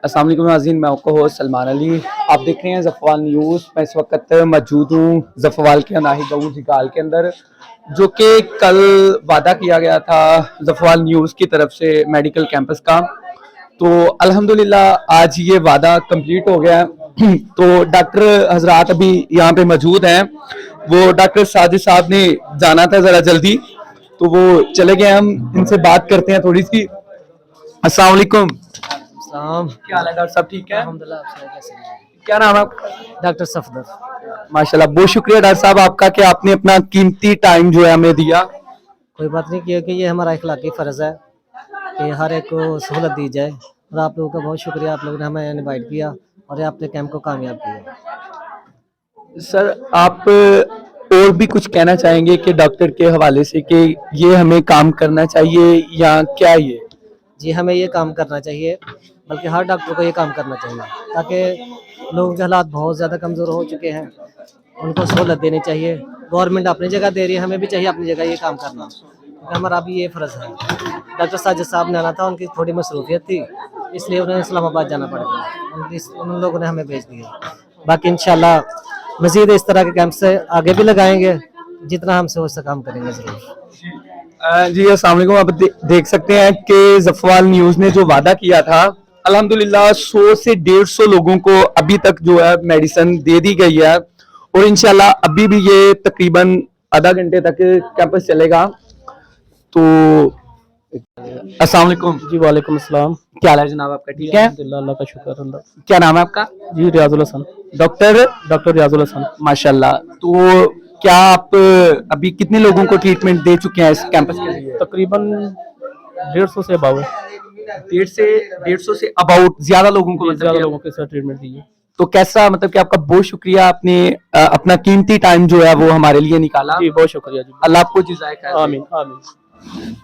السلام علیکم ناظرین، میں آپ کا ہوسٹ سلمان علی. آپ دیکھ رہے ہیں زفوال نیوز. میں اس وقت موجود ہوں زفوال کے اناہی گاؤں جگال کے اندر، جو کہ کل وعدہ کیا گیا تھا زفوال نیوز کی طرف سے میڈیکل کیمپس کا. تو الحمدللہ آج یہ وعدہ کمپلیٹ ہو گیا. تو ڈاکٹر حضرات ابھی یہاں پہ موجود ہیں. وہ ڈاکٹر ساجد صاحب نے جانا تھا ذرا جلدی، تو وہ چلے گئے. ہم ان سے بات کرتے ہیں تھوڑی سی. السلام علیکم. کیا حال ہے ڈاکٹر صاحب؟ ٹھیک ہے الحمدللہ. کیا نام ہے آپ کا؟ ڈاکٹر صفدر. ماشاءاللہ، بہت شکریہ ڈاکٹر صاحب آپ کا کہ آپ نے اپنا قیمتی ٹائم جو ہے ہمیں دیا. کوئی بات نہیں، کیا کہ یہ ہمارا اخلاقی فرض ہے کہ ہر ایک کو سہولت دی جائے، اور آپ لوگوں کا بہت شکریہ. آپ لوگوں نے ہمیں انوائٹ کیا اور آپ نے کیمپ کو کامیاب کیا. سر، آپ اور بھی کچھ کہنا چاہیں گے کہ ڈاکٹر کے حوالے سے کہ یہ ہمیں کام کرنا چاہیے یا کیا؟ یہ جی، ہمیں یہ کام کرنا چاہیے، بلکہ ہر ڈاکٹر کو یہ کام کرنا چاہیے، تاکہ لوگوں کے حالات بہت زیادہ کمزور ہو چکے ہیں. ان کو سہولت دینی چاہیے. گورنمنٹ اپنی جگہ دے رہی ہے، ہمیں بھی چاہیے اپنی جگہ یہ کام کرنا. ہمارا بھی یہ فرض ہے. ڈاکٹر ساجد صاحب نے آنا تھا، ان کی تھوڑی مصروفیت تھی، اس لیے انہیں اسلام آباد جانا پڑ گیا. ان لوگوں نے ہمیں بھیج دیا. باقی انشاءاللہ مزید اس طرح کے کیمپ سے آگے بھی لگائیں گے. جتنا ہم سے ہو سکتا کام کریں گے ضرور. جی السلام علیکم. آپ دیکھ سکتے ہیں کہ زفوال نیوز نے جو وعدہ کیا تھا، الحمدللہ 100 سے 150 لوگوں کو ابھی تک جو ہے میڈیسن دے دی گئی ہے، اور انشاءاللہ ابھی بھی یہ تقریباً آدھا گھنٹے تک کیمپس چلے گا. تو السلام علیکم. جی وعلیکم السلام. کیا حال ہے جناب آپ کا؟ ٹھیک ہے الحمدللہ، اللہ کا شکر. اللہ. کیا نام ہے آپ کا؟ جی ریاض الحسن. ڈاکٹر ریاض الحسن. ماشاءاللہ. تو کیا آپ ابھی کتنے لوگوں کو ٹریٹمنٹ دے چکے ہیں اس کیمپس کے لیے؟ تقریباً 150 سے اباؤ. 150 سے اباؤٹ زیادہ لوگوں کو زیادہ لوگوں کے ساتھ ٹریٹمنٹ دی ہے. تو کیسا، مطلب کہ آپ کا بہت شکریہ، آپ نے اپنا قیمتی ٹائم جو ہے وہ ہمارے لیے نکالا. جی بہت شکریہ. جی اللہ آپ کو جزائے خیر دے. آمین آمین.